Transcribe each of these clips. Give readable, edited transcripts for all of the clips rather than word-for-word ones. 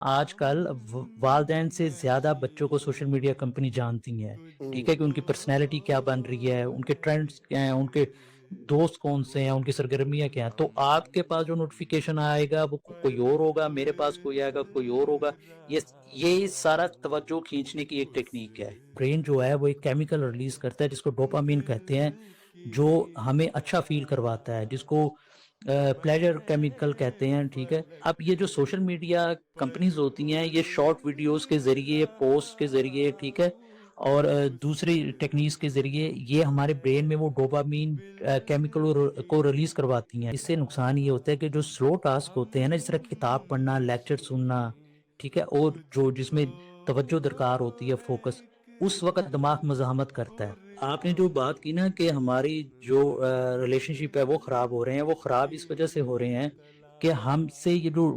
آج کل والدین سے زیادہ بچوں کو سوشل میڈیا کمپنی جانتی ہیں، ٹھیک ہے، کہ ان کی پرسنالٹی کیا بن رہی ہے، ان کے ٹرینڈز کیا ہیں، ان کے دوست کون سے ہیں، ان کی سرگرمیاں کیا ہیں. تو آپ کے پاس جو نوٹیفیکیشن آئے گا وہ کوئی اور ہوگا، میرے پاس کوئی آئے گا کوئی اور ہوگا. یہ یہ سارا توجہ کھینچنے کی ایک ٹیکنیک ہے. برین جو ہے وہ ایک کیمیکل ریلیز کرتا ہے جس کو ڈوپامین کہتے ہیں، جو ہمیں اچھا فیل کرواتا ہے، جس کو پلیجر کیمیکل کہتے ہیں. ٹھیک ہے، اب یہ جو سوشل میڈیا کمپنیز ہوتی ہیں یہ شارٹ ویڈیوز کے ذریعے، پوسٹ کے ذریعے، ٹھیک ہے، اور دوسری ٹیکنیکس کے ذریعے یہ ہمارے برین میں وہ ڈوپامین کیمیکل کو ریلیز کرواتی ہیں. اس سے نقصان یہ ہوتا ہے کہ جو سلو ٹاسک ہوتے ہیں نا، جس طرح کتاب پڑھنا، لیکچر سننا، ٹھیک ہے، اور جو جس میں توجہ درکار ہوتی ہے، فوکس، اس وقت دماغ مزاحمت کرتا ہے. آپ نے جو بات کی نا کہ ہماری جو ریلیشن شپ ہے وہ خراب ہو رہے ہیں، وہ خراب اس وجہ سے ہو رہے ہیں کہ ہم سے یہ جو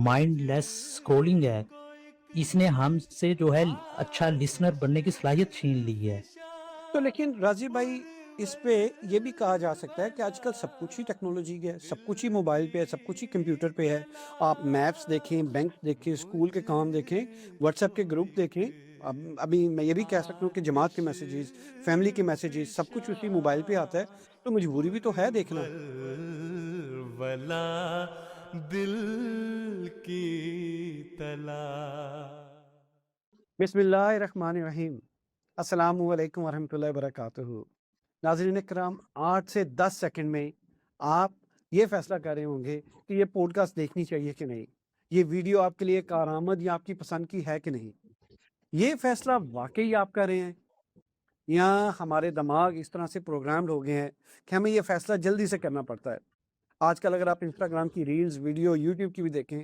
مائنڈ لیس اسکرولنگ ہے، اس نے ہم سے جو ہے اچھا لسنر بننے کی صلاحیت چھین لی ہے. تو لیکن راضی بھائی، اس پہ یہ بھی کہا جا سکتا ہے کہ آج کل سب کچھ ہی ٹیکنالوجی ہے، سب کچھ ہی موبائل پہ ہے، سب کچھ ہی کمپیوٹر پہ ہے. آپ میپس دیکھیں، بینک دیکھیں، اسکول کے کام دیکھیں، واٹس ایپ کے گروپ دیکھیں. ابھی میں یہ بھی کہہ سکتا ہوں کہ جماعت کے میسیجز، فیملی کے میسیجز، سب کچھ اسی موبائل پہ آتا ہے. تو مجبوری بھی تو ہے دیکھنا. ولا دل کی تلا. بسم اللہ الرحمن الرحیم. السلام علیکم ورحمۃ اللہ وبرکاتہ. ناظرین کرام، 8 سے 10 سیکنڈ میں آپ یہ فیصلہ کر رہے ہوں گے کہ یہ پوڈ کاسٹ دیکھنی چاہیے کہ نہیں، یہ ویڈیو آپ کے لیے کارآمد یا آپ کی پسند کی ہے کہ نہیں. یہ فیصلہ واقعی آپ کر رہے ہیں یا ہمارے دماغ اس طرح سے پروگرامڈ ہو گئے ہیں کہ ہمیں یہ فیصلہ جلدی سے کرنا پڑتا ہے. آج کل اگر آپ انسٹاگرام کی ریلز، ویڈیو، یوٹیوب کی بھی دیکھیں،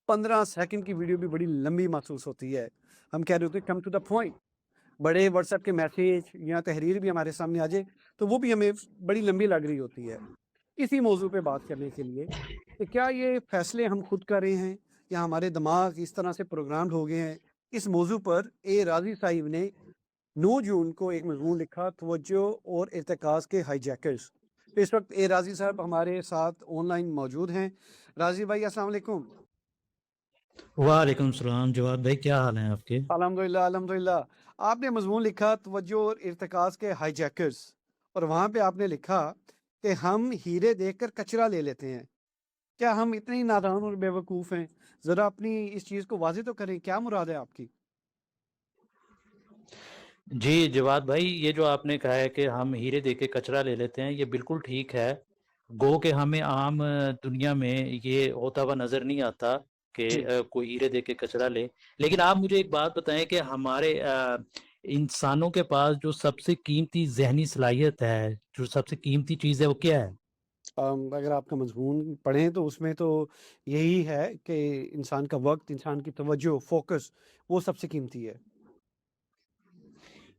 15 سیکنڈ کی ویڈیو بھی بڑی لمبی محسوس ہوتی ہے. ہم کہہ رہے ہوتے ہیں کم ٹو دا پوائنٹ. بڑے واٹس ایپ کے میسیج یا تحریر بھی ہمارے سامنے آ جائے تو وہ بھی ہمیں بڑی لمبی لگ رہی ہوتی ہے. اسی موضوع پہ بات کرنے کے لیے کہ کیا یہ فیصلے ہم خود کر رہے ہیں یا ہمارے دماغ اس طرح سے پروگرامڈ ہو گئے ہیں، اس موضوع پر اے راضی صاحب نے 9 جون کو ایک مضمون لکھا، توجہ اور ارتکاز کے ہائی جیکرز. تو اس وقت اے راضی صاحب ہمارے ساتھ آن لائن موجود ہیں. راضی بھائی السلام علیکم. وعلیکم السلام جواد بھائی، کیا حال ہیں آپ کے؟ الحمدللہ الحمدللہ. آپ نے مضمون لکھا توجہ اور ارتکاز کے ہائی جیکرز، اور وہاں پہ آپ نے لکھا کہ ہم ہیرے دیکھ کر کچرا لے لیتے ہیں. کیا ہم اتنے ہی نادان اور بے وقوف ہیں؟ ذرا اپنی اس چیز کو واضح تو کریں، کیا مراد ہے آپ کی؟ جی جواد بھائی، یہ جو آپ نے کہا ہے کہ ہم ہیرے دے کے کچرا لے لیتے ہیں، یہ بالکل ٹھیک ہے. گو کہ ہمیں عام دنیا میں یہ ہوتا ہوا نظر نہیں آتا کہ جی کوئی ہیرے دے کے کچرا لے. لیکن آپ مجھے ایک بات بتائیں کہ ہمارے انسانوں کے پاس جو سب سے قیمتی ذہنی صلاحیت ہے، جو سب سے قیمتی چیز ہے، وہ کیا ہے؟ اگر آپ کا مضمون پڑھیں تو اس میں تو یہی ہے کہ انسان کا وقت، انسان کی توجہ، فوکس، وہ سب سے قیمتی ہے.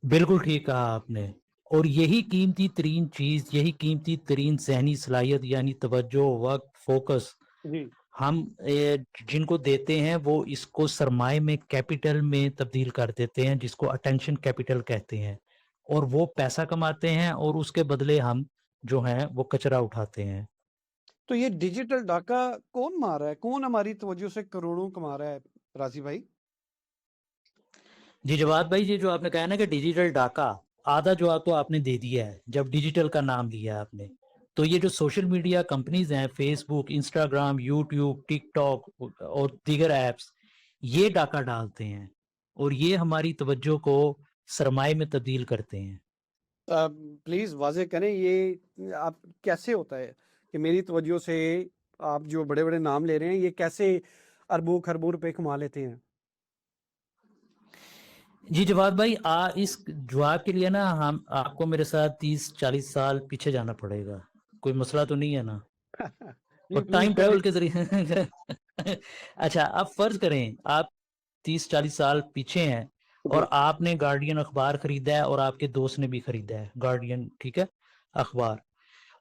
بالکل ٹھیک کہا آپ نے. اور یہی قیمتی ترین چیز، یہی قیمتی ترین ذہنی صلاحیت یعنی توجہ، وقت، فوکس، جی ہم جن کو دیتے ہیں وہ اس کو سرمائے میں، کیپٹل میں تبدیل کر دیتے ہیں، جس کو اٹینشن کیپٹل کہتے ہیں. اور وہ پیسہ کماتے ہیں اور اس کے بدلے ہم جو ہیں وہ کچرا اٹھاتے ہیں. تو یہ ڈیجیٹل ڈاکہ کون مار رہا ہے؟ کون ہماری توجہ سے کروڑوں کما رہا ہے راضی بھائی؟ جی جواد بھائی، یہ جو آپ نے کہا نا کہ ڈیجیٹل ڈاکہ، آدھا جو آپ کو آپ نے دے دیا ہے جب ڈیجیٹل کا نام لیا آپ نے. تو یہ جو سوشل میڈیا کمپنیز ہیں، فیس بک، انسٹاگرام، یوٹیوب، ٹک ٹاک اور دیگر ایپس، یہ ڈاکہ ڈالتے ہیں اور یہ ہماری توجہ کو سرمائے میں تبدیل کرتے ہیں. پلیز واضح کریں یہ آپ کیسے ہوتا ہے کہ میری توجہ سے آپ جو بڑے بڑے نام لے رہے ہیں یہ کیسے اربوں خربوں روپے کما لیتے ہیں؟ جی جواد بھائی، اس جواب کے لیے نا آپ کو میرے ساتھ 30-40 سال پیچھے جانا پڑے گا. کوئی مسئلہ تو نہیں ہے نا؟ جی اور پلیز ٹائم کریں. ٹریول کے ذریعے اچھا، اب فرض کریں آپ 30-40 سال پیچھے ہیں اور جی آپ نے گارڈین اخبار خریدا ہے اور آپ کے دوست نے بھی خریدا ہے گارڈین، ٹھیک ہے، اخبار.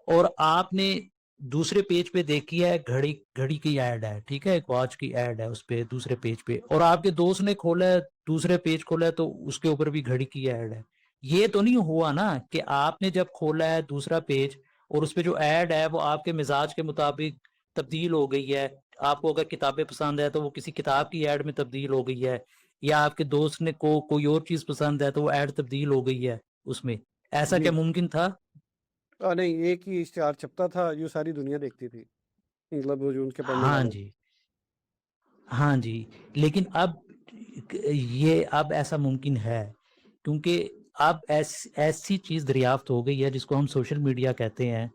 اور آپ نے دوسرے پیج پہ دیکھی ہے گھڑی کی ایڈ ہے، ٹھیک ہے، ایک واچ کی ایڈ ہے اس پہ دوسرے پیج پہ، اور آپ کے دوست نے کھولا ہے دوسرے پیج کھولا ہے تو اس کے اوپر بھی گھڑی کی ایڈ ہے. یہ تو نہیں ہوا نا کہ آپ نے جب کھولا ہے دوسرا پیج اور اس پہ جو ایڈ ہے وہ آپ کے مزاج کے مطابق تبدیل ہو گئی ہے، آپ کو اگر کتابیں پسند ہے تو وہ کسی کتاب کی ایڈ میں تبدیل ہو گئی ہے، یا آپ کے دوست نے کو کوئی اور چیز پسند ہے تو وہ ایڈ تبدیل ہو گئی ہے اس میں. ایسا جی کیا ممکن تھا؟ نہیں، ایک ہی اشتہار چھپتا تھا جو ساری دنیا دیکھتی تھی، مطلب وہ جو ان کے پڑھنے ہاں والے. جی، ہاں جی. لیکن اب اب ایسا ممکن ہے کیونکہ اب ایسی چیز دریافت ہو گئی ہے جس کو ہم سوشل میڈیا کہتے ہیں،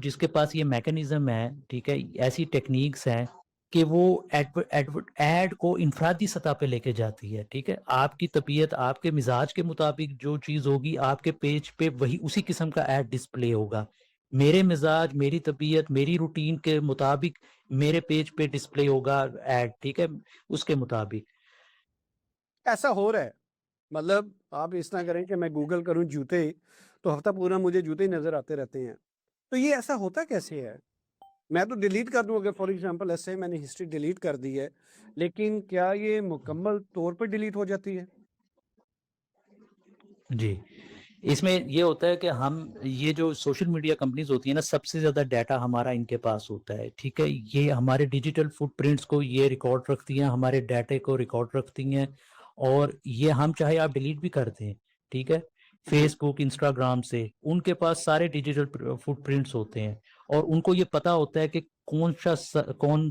جس کے پاس یہ میکنزم ہے، ٹھیک ہے، ایسی ٹیکنیکس ہیں کہ وہ ایڈ کو انفرادی سطح پہ لے کے جاتی ہے. ٹھیک ہے، آپ کی طبیعت، آپ کے مزاج کے مطابق جو چیز ہوگی آپ کے پیج پہ وہی اسی قسم کا ایڈ ڈسپلے ہوگا. میرے مزاج، میری طبیعت، میری روٹین کے مطابق میرے پیج پہ ڈسپلے ہوگا ایڈ. ٹھیک ہے، اس کے مطابق. ایسا ہو رہا ہے، مطلب آپ اس طرح کریں کہ میں گوگل کروں جوتے تو ہفتہ پورا مجھے جوتے ہی نظر آتے رہتے ہیں. تو یہ ایسا ہوتا کیسے ہے؟ میں تو ڈیلیٹ کر دوں اگر فار ایگزامپل ایسے میں نے ہسٹری ڈیلیٹ کر دی ہے، لیکن کیا یہ مکمل طور پر ڈیلیٹ ہو جاتی ہے؟ جی، اس میں یہ ہوتا ہے کہ یہ جو سوشل میڈیا کمپنیز ہوتی ہیں نا، سب سے زیادہ ڈیٹا ہمارا ان کے پاس ہوتا ہے. ٹھیک ہے، یہ ہمارے ڈیجیٹل فٹ پرنٹس کو یہ ریکارڈ رکھتی ہیں، ہمارے ڈیٹے کو ریکارڈ رکھتی ہیں، اور یہ ہم چاہے آپ ڈیلیٹ بھی کر دیں. ٹھیک ہے، جی فیس بک، انسٹاگرام سے ان کے پاس سارے ڈیجیٹل فٹ پرنٹس ہوتے ہیں، اور ان کو یہ پتا ہوتا ہے کہ کون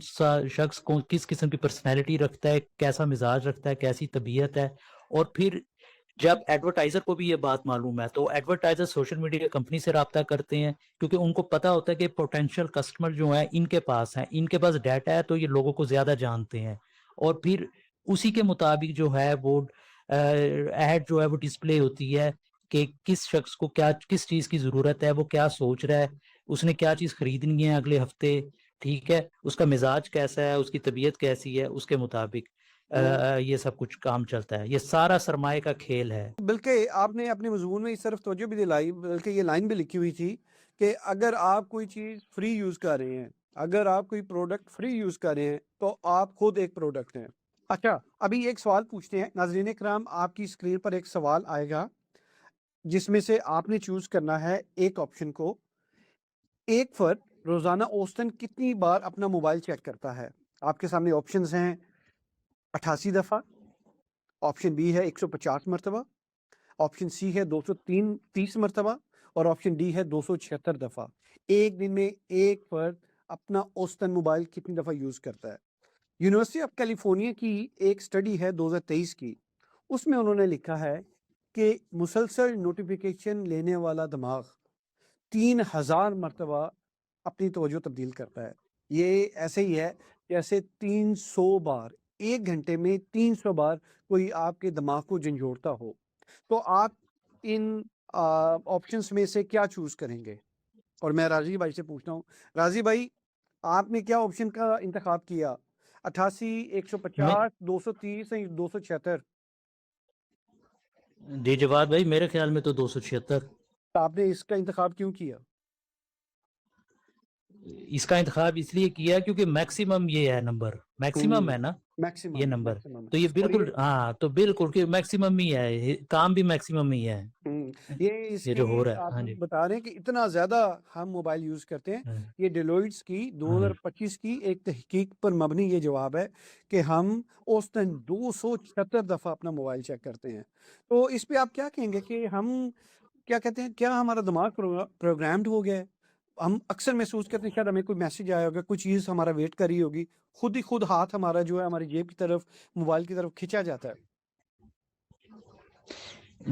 سا شخص کس قسم کی پرسنالٹی رکھتا ہے، کیسا مزاج رکھتا ہے، کیسی طبیعت ہے. اور پھر جب ایڈورٹائزر کو بھی یہ بات معلوم ہے تو ایڈورٹائزر سوشل میڈیا کمپنی سے رابطہ کرتے ہیں، کیونکہ ان کو پتا ہوتا ہے کہ پوٹینشیل کسٹمر جو ہیں ان کے پاس ہیں، ان کے پاس ڈیٹا ہے، تو یہ لوگوں کو زیادہ جانتے ہیں. اور پھر اسی کے مطابق جو ہے وہ ایڈ جو ہے وہ ڈسپلے ہوتی ہے کہ کس شخص کو کس چیز کی ضرورت ہے، وہ کیا سوچ رہا ہے، اس نے کیا چیز خریدنی ہے اگلے ہفتے. ٹھیک ہے، اس کا مزاج کیسا ہے، اس کی طبیعت کیسی ہے، اس کے مطابق یہ سب کچھ کام چلتا ہے. یہ سارا سرمایہ کا کھیل ہے. بلکہ آپ نے اپنے مضمون میں اس طرف توجہ بھی دلائی، بلکہ یہ لائن بھی لکھی ہوئی تھی کہ اگر آپ کوئی چیز فری یوز کر رہے ہیں، اگر آپ کوئی پروڈکٹ فری یوز کر رہے ہیں تو آپ خود ایک پروڈکٹ ہیں. اچھا، ابھی ایک سوال پوچھتے ہیں ناظرین کرام. آپ کی اسکرین پر ایک سوال آئے گا جس میں سے آپ نے چوز کرنا ہے ایک آپشن کو. ایک فرد روزانہ اوسطاً کتنی بار اپنا موبائل چیک کرتا ہے؟ آپ کے سامنے آپشنز ہیں 88 دفعہ، آپشن بی ہے 150 مرتبہ، آپشن سی ہے 230 مرتبہ، اور آپشن ڈی ہے 276 دفعہ. ایک دن میں ایک فرد اپنا اوسطاً موبائل کتنی دفعہ یوز کرتا ہے؟ یونیورسٹی آف کیلیفورنیا کی ایک سٹڈی ہے 2023 کی، اس میں انہوں نے لکھا ہے کہ مسلسل نوٹیفیکیشن لینے والا دماغ 3000 مرتبہ اپنی توجہ تبدیل کرتا ہے. یہ ایسے ہی ہے جیسے 300 بار، ایک گھنٹے میں 300 بار کوئی آپ کے دماغ کو جھنجھوڑتا ہو. تو آپ ان آپشنس میں سے کیا چوز کریں گے؟ اور میں راضی بھائی سے پوچھتا ہوں، راضی بھائی آپ نے کیا آپشن کا انتخاب کیا؟ 88، میں 150، 230 یا 276؟ جی جواد بھائی، میرے خیال میں تو 276. آپ نے اس کا انتخاب کیوں کیا؟ اس کا انتخاب اس لیے کیا کیونکہ میکسیمم یہ ہے، نمبر میکسیمم ہے نا یہ نمبر. تو یہ اور بالکل، ہاں تو بالکل کہ میکسیمم ہی ہے، کام بھی میکسیمم ہی ہے یہ اس یہ جو کی ہو رہا ہے. آپ ہاں جی، بتا رہے ہیں کہ اتنا زیادہ ہم موبائل یوز کرتے ہیں. ہاں یہ ڈیلوئٹس کی ہاں جی. 2025 کی ایک تحقیق پر مبنی یہ جواب ہے کہ ہم اوسطاً 276 دفعہ اپنا موبائل چیک کرتے ہیں. تو اس پہ آپ کیا کہیں گے کہ ہم کیا کہتے ہیں، کیا ہمارا دماغ پروگرامڈ ہو گیا ہے؟ ہم اکثر محسوس کرتے ہیں شاید ہمیں کوئی میسج آیا ہوگا، کوئی چیز ہمارا ویٹ کر رہی ہوگی، خود ہی خود ہاتھ ہمارا جو ہے ہماری جیب کی طرف، موبائل کی طرف کھینچا جاتا ہے.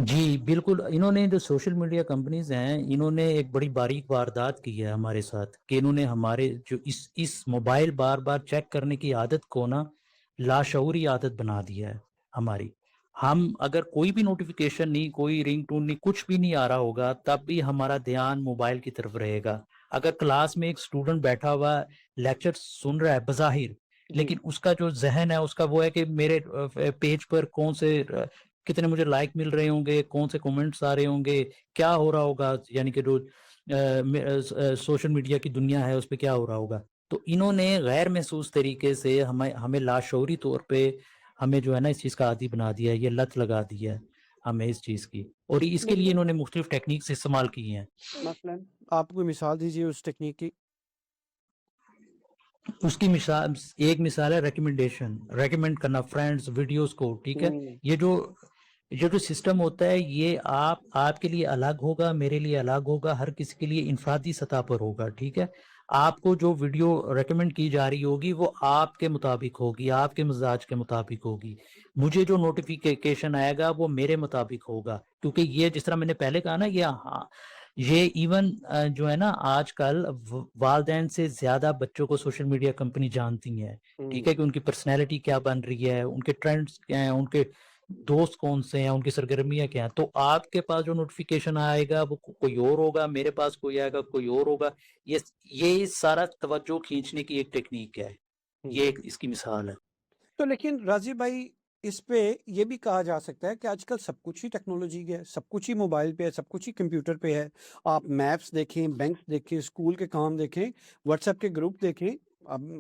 جی بالکل، انہوں نے جو سوشل میڈیا کمپنیز ہیں انہوں نے ایک بڑی باریک واردات کی ہے ہمارے ساتھ، کہ انہوں نے ہمارے جو اس موبائل بار بار چیک کرنے کی عادت کو نا لاشعوری عادت بنا دیا ہے ہماری. ہم اگر کوئی بھی نوٹیفیکیشن نہیں، کوئی رنگ ٹون نہیں، کچھ بھی نہیں آ رہا ہوگا تب بھی ہمارا دھیان موبائل کی طرف رہے گا. اگر کلاس میں ایک اسٹوڈنٹ بیٹھا ہوا لیکچر سن رہا ہے بظاہر، جی لیکن اس کا جو ذہن ہے اس کا وہ ہے کہ میرے پیج پر کون سے کتنے مجھے لائک مل رہے ہوں گے، کون سے کومنٹس آ رہے ہوں گے، کیا ہو رہا ہوگا، یعنی کہ جو سوشل میڈیا کی دنیا ہے اس پہ کیا ہو رہا ہوگا. تو انہوں نے غیر محسوس طریقے سے ہمیں لاشعوری طور پہ ہمیں جو ہے نا اس چیز کا عادی بنا دیا ہے، یہ لت لگا دی ہے ہمیں اس چیز کی، اور اس کے لیے انہوں نے مختلف ٹیکنیکس استعمال کی ہیں. مثلا آپ کوئی مثال دیجیے اس ٹیکنیک کی. اس کی مثال ایک مثال ہے ریکمینڈ کرنا فرینڈز ویڈیوز کو، ٹھیک ہے. یہ جو سسٹم ہوتا ہے یہ آپ کے لیے الگ ہوگا، میرے لیے الگ ہوگا، ہر کسی کے لیے انفرادی سطح پر ہوگا، ٹھیک ہے. آپ کو جو ویڈیو ریکمینڈ کی جا رہی ہوگی وہ آپ کے مطابق ہوگی، آپ کے مزاج کے مطابق ہوگی. مجھے جو نوٹیفیکیشن آئے گا وہ میرے مطابق ہوگا، کیونکہ یہ جس طرح میں نے پہلے کہا نا، یہ ایون جو ہے نا آج کل والدین سے زیادہ بچوں کو سوشل میڈیا کمپنی جانتی ہیں، ٹھیک ہے، کہ ان کی پرسنالٹی کیا بن رہی ہے، ان کے ٹرینڈز کیا ہیں، ان کے دوست کون سے ہیں، ان کی سرگرمیاں کیا ہیں. تو آپ کے پاس جو نوٹیفیکیشن آئے گا وہ کوئی اور ہوگا، میرے پاس کوئی آئے گا کوئی اور ہوگا. یہ سارا توجہ کھینچنے کی ایک ٹیکنیک ہے، یہ اس کی مثال ہے. تو لیکن راضی بھائی اس پہ یہ بھی کہا جا سکتا ہے کہ آج کل سب کچھ ہی ٹیکنالوجی ہے، سب کچھ ہی موبائل پہ ہے، سب کچھ ہی کمپیوٹر پہ ہے. آپ میپس دیکھیں، بینک دیکھیں، اسکول کے کام دیکھیں، واٹس ایپ کے گروپ دیکھیں.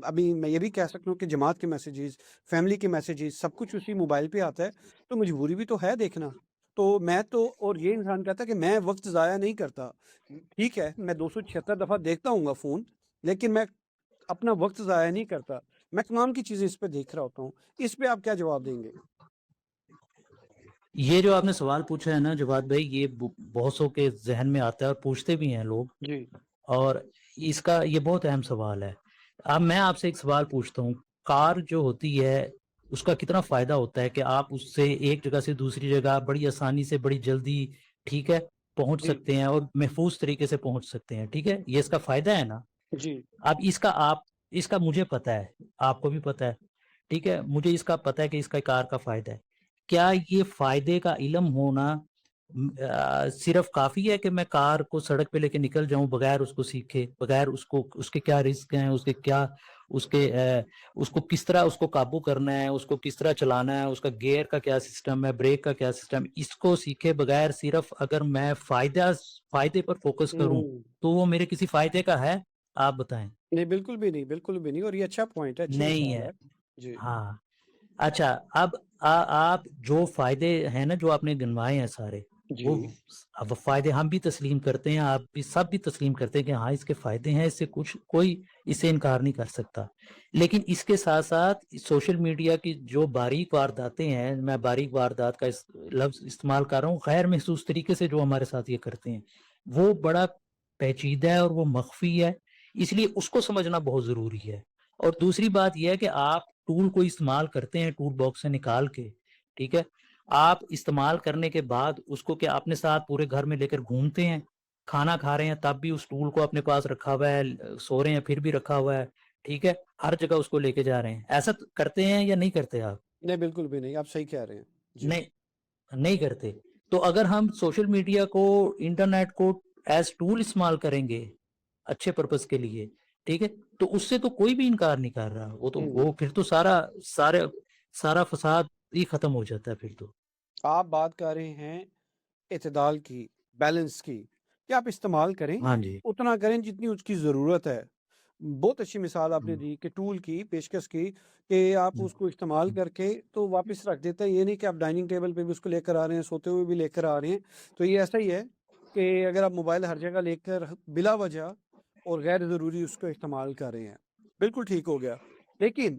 ابھی میں یہ بھی کہہ سکتا ہوں کہ جماعت کے میسیجز، فیملی کے میسیجز، سب کچھ اسی موبائل پہ آتا ہے. تو مجبوری بھی تو ہے دیکھنا. تو میں تو، اور یہ انسان کہتا ہے کہ میں وقت ضائع نہیں کرتا. ٹھیک ہے، میں 276 دفعہ دیکھتا ہوں گا فون، لیکن میں اپنا وقت ضائع نہیں کرتا. میں تمام کی چیزیں اس پہ دیکھ رہا ہوتا ہوں. اس پہ آپ کیا جواب دیں گے؟ یہ جو آپ نے سوال پوچھا ہے نا جواد بھائی، یہ بہت سو کے ذہن میں آتا ہے اور پوچھتے بھی ہیں لوگ، جی اور اس کا یہ بہت اہم سوال ہے. اب میں آپ سے ایک سوال پوچھتا ہوں، کار جو ہوتی ہے اس کا کتنا فائدہ ہوتا ہے کہ آپ اس سے ایک جگہ سے دوسری جگہ بڑی آسانی سے، بڑی جلدی، ٹھیک ہے، پہنچ جی سکتے ہیں اور محفوظ طریقے سے پہنچ سکتے ہیں، ٹھیک ہے، یہ اس کا فائدہ ہے نا. جی اب اس کا مجھے پتہ ہے، آپ کو بھی پتہ ہے، ٹھیک ہے، مجھے اس کا پتہ ہے کہ اس کا کار کا فائدہ ہے. کیا یہ فائدے کا علم ہونا صرف کافی ہے کہ میں کار کو سڑک پہ لے کے نکل جاؤں بغیر اس کو سیکھے، بغیر اس کے کیا رسک ہیں، اس کو کس طرح اس کو قابو کرنا ہے، اس کو کس طرح چلانا ہے، اس کا گیئر کا کیا سسٹم ہے، بریک کا کیا سسٹم، اس کو سیکھے بغیر صرف اگر میں فائدے پر فوکس کروں تو وہ میرے کسی فائدے کا ہے؟ آپ بتائیں. نہیں، بالکل بھی نہیں، بالکل بھی نہیں. اور یہ اچھا پوائنٹ ہے، اچھی نہیں مثال ہے. ہے. جی ہاں. اچھا، اب آپ جو فائدے ہیں نا جو آپ نے گنوائے ہیں سارے، جی وہ اب فائدے ہم بھی تسلیم کرتے ہیں، آپ بھی، سب بھی تسلیم کرتے ہیں کہ ہاں اس کے فائدے ہیں، اس سے کوئی اس سے انکار نہیں کر سکتا. لیکن اس کے ساتھ ساتھ سوشل میڈیا کی جو باریک وارداتیں ہیں، میں باریک واردات کا لفظ استعمال کر رہا ہوں، غیر محسوس طریقے سے جو ہمارے ساتھ یہ کرتے ہیں، وہ بڑا پیچیدہ ہے اور وہ مخفی ہے، اس لیے اس کو سمجھنا بہت ضروری ہے. اور دوسری بات یہ ہے کہ آپ ٹول کو استعمال کرتے ہیں ٹول باکس سے نکال کے، ٹھیک ہے، آپ استعمال کرنے کے بعد اس کو کیا اپنے ساتھ پورے گھر میں لے کر گھومتے ہیں؟ کھانا کھا رہے ہیں تب بھی اس ٹول کو اپنے پاس رکھا ہوا ہے، سو رہے ہیں پھر بھی رکھا ہوا ہے، ٹھیک ہے، ہر جگہ اس کو لے کے جا رہے ہیں. ایسا کرتے ہیں یا نہیں کرتے آپ؟ نہیں، بالکل بھی نہیں. آپ صحیح کہہ رہے ہیں. جی نہیں، نہیں کرتے. تو اگر ہم سوشل میڈیا کو، انٹرنیٹ کو ایز ٹول استعمال کریں گے اچھے پرپس کے لیے، ٹھیک ہے، تو اس سے تو کوئی بھی انکار نہیں کر رہا. وہ پھر تو سارا فساد ہی ختم ہو جاتا ہے پھر تو. آپ بات کر رہے ہیں اعتدال کی، بیلنس کی، کہ آپ استعمال کریں، ہاں جی. اتنا کریں جتنی اس کی ضرورت ہے. بہت اچھی مثال آپ نے دی کہ ٹول کی پیشکش کی کہ آپ اس کو استعمال کر کے تو واپس رکھ دیتے ہیں. یہ نہیں کہ آپ ڈائننگ ٹیبل پہ بھی اس کو لے کر آ رہے ہیں، سوتے ہوئے بھی لے کر آ رہے ہیں. تو یہ ایسا ہی ہے کہ اگر آپ موبائل ہر جگہ لے کر بلا وجہ اور غیر ضروری اس کو استعمال کر رہے ہیں، بالکل ٹھیک ہو گیا. لیکن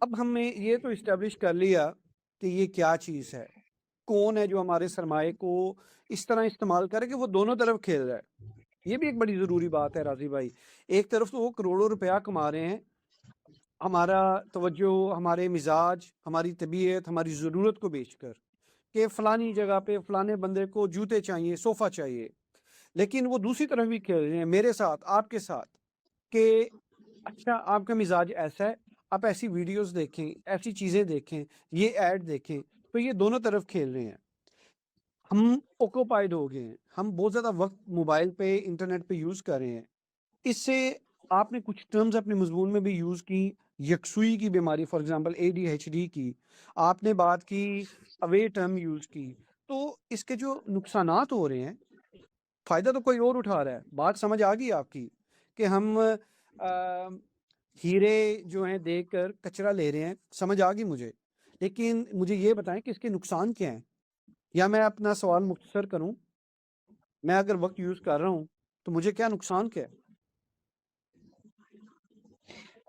اب ہم نے یہ تو اسٹیبلش کر لیا کہ یہ کیا چیز ہے، کون ہے جو ہمارے سرمایہ کو اس طرح استعمال کرے کہ وہ دونوں طرف کھیل رہا ہے. یہ بھی ایک بڑی ضروری بات ہے راضی بھائی. ایک طرف تو وہ کروڑوں روپیہ کما رہے ہیں، ہمارا توجہ، ہمارے مزاج، ہماری طبیعت، ہماری ضرورت کو بیچ کر، کہ فلانی جگہ پہ فلانے بندے کو جوتے چاہیے، صوفہ چاہیے. لیکن وہ دوسری طرف بھی کھیل رہے ہیں میرے ساتھ، آپ کے ساتھ، کہ اچھا آپ کا مزاج ایسا ہے، آپ ایسی ویڈیوز دیکھیں، ایسی چیزیں دیکھیں، یہ ایڈ دیکھیں. تو یہ دونوں طرف کھیل رہے ہیں. ہم اوکوپائڈ ہو گئے ہیں، ہم بہت زیادہ وقت موبائل پہ، انٹرنیٹ پہ یوز کر رہے ہیں. اس سے آپ نے کچھ ٹرمز اپنے مضمون میں بھی یوز کی، یکسوئی کی بیماری، فار ایگزامپل ADHD کی آپ نے بات کی، اوے ٹرم یوز کی. تو اس کے جو نقصانات ہو رہے ہیں، فائدہ تو کوئی اور اٹھا رہا ہے. بات سمجھ آ گئی آپ کی کہ ہم ہیرے جو ہیں دیکھ کر کچرا لے رہے ہیں، سمجھ آ گئی مجھے. لیکن مجھے یہ بتائیں کہ اس کے نقصان کیا ہیں، یا میں اپنا سوال مختصر کروں، میں اگر وقت یوز کر رہا ہوں تو مجھے کیا نقصان کیا ہے؟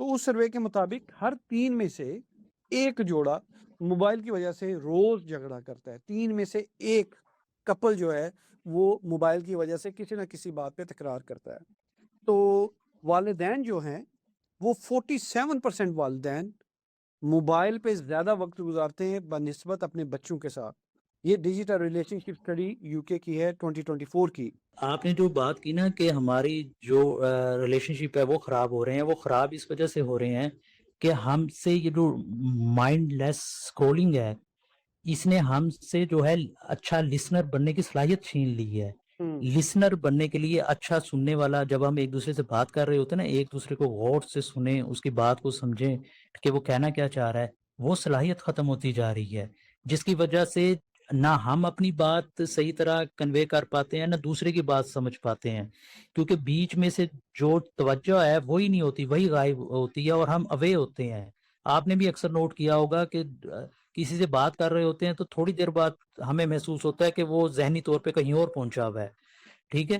تو اس سروے کے مطابق ہر 3 میں سے ایک جوڑا موبائل کی وجہ سے روز جھگڑا کرتا ہے. 3 میں سے ایک کپل جو ہے وہ موبائل کی وجہ سے کسی نہ کسی بات پہ تکرار کرتا ہے. تو والدین جو ہیں وہ 47% والدین موبائل پہ زیادہ وقت گزارتے ہیں بنسبت اپنے بچوں کے ساتھ. یہ ڈیجیٹل ریلیشن شپ اسٹڈی UK کی ہے 2024 کی. آپ نے جو بات کی نا کہ ہماری جو ریلیشن شپ ہے وہ خراب ہو رہے ہیں، وہ خراب اس وجہ سے ہو رہے ہیں کہ ہم سے یہ جو مائنڈ لیس اسکرولنگ ہے اس نے ہم سے جو ہے اچھا لسنر بننے کی صلاحیت چھین لی ہے. لسنر بننے کے لیے اچھا سننے والا، جب ہم ایک دوسرے سے بات کر رہے ہوتے ہیں نا، ایک دوسرے کو غور سے سنیں، اس کی بات کو سمجھیں کہ وہ کہنا کیا چاہ رہا ہے، وہ صلاحیت ختم ہوتی جا رہی ہے، جس کی وجہ سے نہ ہم اپنی بات صحیح طرح کنوے کر پاتے ہیں، نہ دوسرے کی بات سمجھ پاتے ہیں، کیونکہ بیچ میں سے جو توجہ ہے وہی نہیں ہوتی، وہی غائب ہوتی ہے اور ہم اوے ہوتے ہیں. آپ نے بھی اکثر نوٹ کیا ہوگا کہ کسی سے بات کر رہے ہوتے ہیں تو تھوڑی دیر بعد ہمیں محسوس ہوتا ہے کہ وہ ذہنی طور پہ کہیں اور پہنچا ہوا ہے. ٹھیک ہے.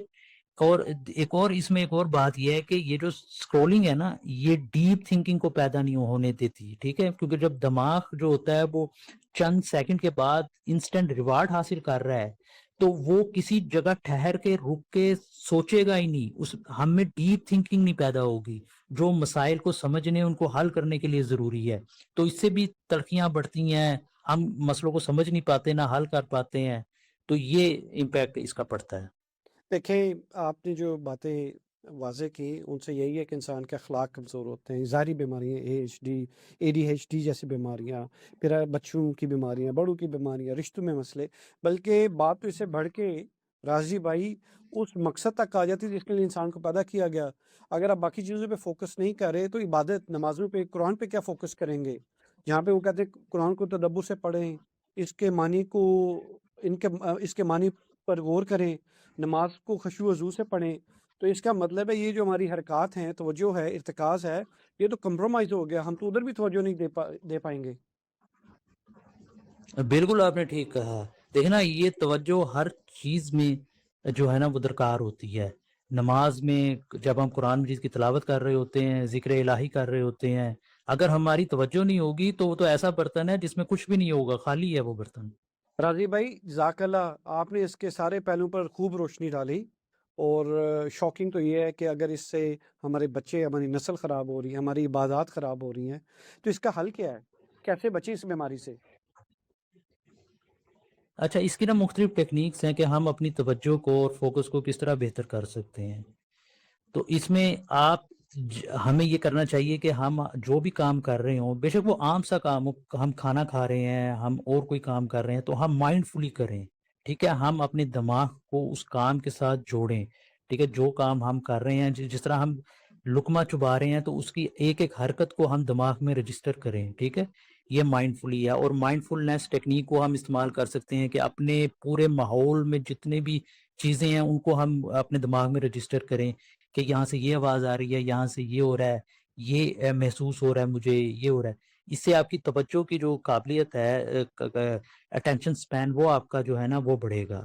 اور اس میں ایک اور بات یہ ہے کہ یہ جو سکرولنگ ہے نا، یہ ڈیپ تھنکنگ کو پیدا نہیں ہونے دیتی. ٹھیک ہے. کیونکہ جب دماغ جو ہوتا ہے وہ چند سیکنڈ کے بعد انسٹنٹ ریوارڈ حاصل کر رہا ہے تو وہ کسی جگہ ٹھہر کے رک کے سوچے گا ہی نہیں، ہم میں ڈیپ تھنکنگ نہیں پیدا ہوگی جو مسائل کو سمجھنے، ان کو حل کرنے کے لیے ضروری ہے. تو اس سے بھی تلخیاں بڑھتی ہیں، ہم مسئلوں کو سمجھ نہیں پاتے، نہ حل کر پاتے ہیں. تو یہ امپیکٹ اس کا پڑتا ہے. دیکھیں، آپ نے جو باتیں واضح کی ان سے یہی ہے کہ انسان کے اخلاق کمزور ہوتے ہیں. ظاہری بیماریاں ADHD جیسی بیماریاں، پھر بچوں کی بیماریاں، بڑوں کی بیماریاں، رشتوں میں مسئلے، بلکہ بات تو اس سے بڑھ کے راضی بھائی اس مقصد تک آ جاتی ہے جس کے لیے انسان کو پیدا کیا گیا. اگر آپ باقی چیزوں پہ فوکس نہیں کر رہے تو عبادت، نمازوں پہ، قرآن پہ کیا فوکس کریں گے؟ جہاں پہ وہ کہتے ہیں قرآن کو تدبر سے پڑھیں، اس کے معنی کو اس کے معنی پر غور کریں، نماز کو خشوع و خضوع سے پڑھیں. تو اس کا مطلب ہے یہ جو ہماری حرکات ہیں، توجہ ہے، ارتکاز ہے، یہ تو کمپرومائز ہو گیا. ہم تو ادھر بھی توجہ نہیں دے پائیں گے. بالکل آپ نے ٹھیک کہا. دیکھنا، یہ توجہ ہر چیز میں جو ہے نا وہ درکار ہوتی ہے. نماز میں جب ہم قرآن مجید کی تلاوت کر رہے ہوتے ہیں، ذکر الہی کر رہے ہوتے ہیں، اگر ہماری توجہ نہیں ہوگی تو وہ تو ایسا برتن ہے جس میں کچھ بھی نہیں ہوگا، خالی ہے وہ برتن. راضی بھائی جزاک اللہ، آپ نے اس کے سارے پہلوؤں پر خوب روشنی ڈالی. اور شاکنگ تو یہ ہے کہ اگر اس سے ہمارے بچے، ہماری نسل خراب ہو رہی ہے، ہماری عبادات خراب ہو رہی ہیں، تو اس کا حل کیا ہے؟ کیسے بچیں اس بیماری سے؟ اچھا، اس کی نا مختلف ٹیکنیکس ہیں کہ ہم اپنی توجہ کو اور فوکس کو کس طرح بہتر کر سکتے ہیں. تو اس میں ہمیں یہ کرنا چاہیے کہ ہم جو بھی کام کر رہے ہوں، بے شک وہ عام سا کام ہو، ہم کھانا کھا رہے ہیں، ہم اور کوئی کام کر رہے ہیں، تو ہم مائنڈ فلی کریں. ٹھیک ہے. ہم اپنے دماغ کو اس کام کے ساتھ جوڑیں. ٹھیک ہے. جو کام ہم کر رہے ہیں، جس طرح ہم لقمہ چبا رہے ہیں تو اس کی ایک ایک حرکت کو ہم دماغ میں رجسٹر کریں. ٹھیک ہے. یہ مائنڈ فلی ہے. اور مائنڈ فلنس ٹیکنیک کو ہم استعمال کر سکتے ہیں کہ اپنے پورے ماحول میں جتنے بھی چیزیں ہیں ان کو ہم اپنے دماغ میں رجسٹر کریں کہ یہاں سے یہ آواز آ رہی ہے، یہاں سے یہ ہو رہا ہے، یہ محسوس ہو رہا ہے، مجھے یہ ہو رہا ہے. اس سے آپ کی توجہ کی جو قابلیت ہے، اٹینشن سپین، وہ آپ کا جو ہے نا وہ بڑھے گا.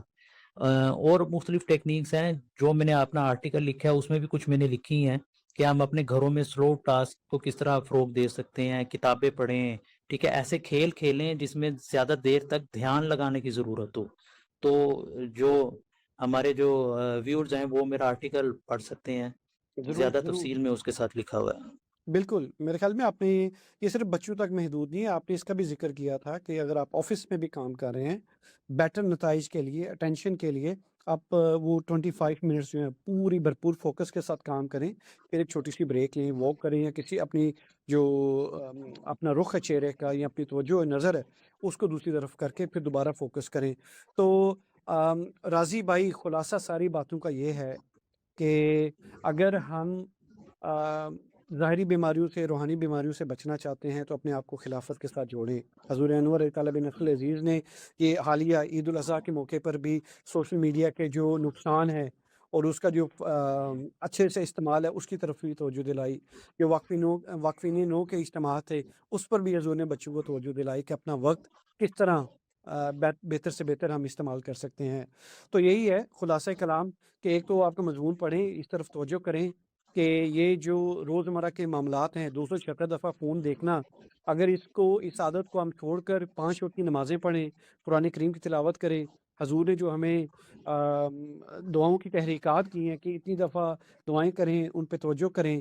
اور مختلف ٹیکنیکس ہیں جو میں نے اپنا آرٹیکل لکھا ہے، اس میں بھی کچھ میں نے لکھی ہیں کہ ہم اپنے گھروں میں سلو ٹاسک کو کس طرح فروغ دے سکتے ہیں. کتابیں پڑھیں. ٹھیک ہے. ایسے کھیل کھیلیں جس میں زیادہ دیر تک دھیان لگانے کی ضرورت ہو. تو جو ہمارے جو ویورز ہیں وہ میرا آرٹیکل پڑھ سکتے ہیں، ضرور زیادہ ضرور. تفصیل میں اس کے ساتھ لکھا ہوا ہے. بالکل. میرے خیال میں آپ نے یہ صرف بچوں تک محدود نہیں ہے، آپ نے اس کا بھی ذکر کیا تھا کہ اگر آپ آفس میں بھی کام کر رہے ہیں، بیٹر نتائج کے لیے، اٹینشن کے لیے، آپ وہ 25 منٹس جو ہیں پوری بھرپور فوکس کے ساتھ کام کریں. پھر ایک چھوٹی سی بریک لیں، واک کریں، یا کسی اپنی جو اپنا رخ ہے چہرے کا یا اپنی توجہ نظر ہے اس کو دوسری طرف کر کے پھر دوبارہ فوکس کریں. تو راضی بھائی، خلاصہ ساری باتوں کا یہ ہے کہ اگر ہم ظاہری بیماریوں سے، روحانی بیماریوں سے بچنا چاہتے ہیں تو اپنے آپ کو خلافت کے ساتھ جوڑیں. حضور انور طالب نسل عزیز نے یہ حالیہ عید الاضحیٰ کے موقع پر بھی سوشل میڈیا کے جو نقصان ہے اور اس کا جو اچھے سے استعمال ہے اس کی طرف بھی توجہ دلائی. جو واقفین نو کے اجتماعات تھے اس پر بھی حضور نے بچوں کو توجہ دلائی کہ اپنا وقت کس طرح بہتر سے بہتر ہم استعمال کر سکتے ہیں. تو یہی ہے خلاصہ کلام کہ ایک تو آپ کا مضمون پڑھیں، اس طرف توجہ کریں، کہ یہ جو روزمرہ کے معاملات ہیں 276 دفعہ فون دیکھنا، اگر اس عادت کو ہم چھوڑ کر 5 وقت کی نمازیں پڑھیں، قرآن کریم کی تلاوت کریں، حضور نے جو ہمیں دعاؤں کی تحریکات کی ہیں کہ اتنی دفعہ دعائیں کریں، ان پہ توجہ کریں،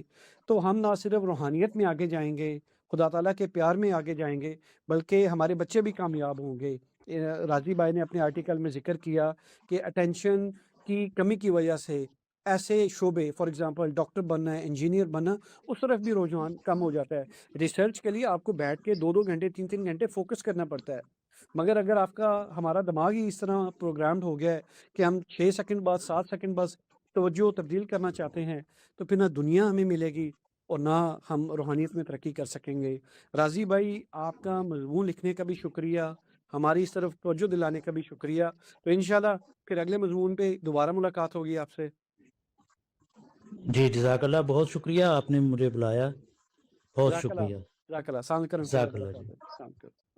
تو ہم نہ صرف روحانیت میں آگے جائیں گے، خدا تعالیٰ کے پیار میں آگے جائیں گے، بلکہ ہمارے بچے بھی کامیاب ہوں گے۔ راضی بھائی نے اپنے آرٹیکل میں ذکر کیا کہ اٹینشن کی کمی کی وجہ سے ایسے شعبے، فار ایگزامپل ڈاکٹر بننا ہے، انجینئر بننا، اس طرف بھی رجحان کم ہو جاتا ہے۔ ریسرچ کے لیے آپ کو بیٹھ کے 2 گھنٹے 3 گھنٹے فوکس کرنا پڑتا ہے، مگر اگر ہمارا دماغ ہی اس طرح پروگرامڈ ہو گیا ہے کہ ہم 6 سیکنڈ بعد 7 سیکنڈ بعد توجہ تبدیل کرنا چاہتے ہیں، تو پھر نہ دنیا ہمیں ملے گی اور نہ ہم روحانیت میں ترقی کر سکیں گے۔ راضی بھائی، آپ کا مضمون لکھنے کا بھی شکریہ، ہماری اس طرف توجہ دلانے کا بھی شکریہ۔ تو انشاءاللہ پھر اگلے مضمون پہ دوبارہ ملاقات ہوگی آپ سے۔ جی جزاک اللہ، بہت شکریہ، آپ نے مجھے بلایا، بہت جزاک اللہ، شکریہ، جزاک اللہ، السلام علیکم ورحمۃ جزاک اللہ اللہ جی۔ وبرکاتہ۔ السلام علیکم۔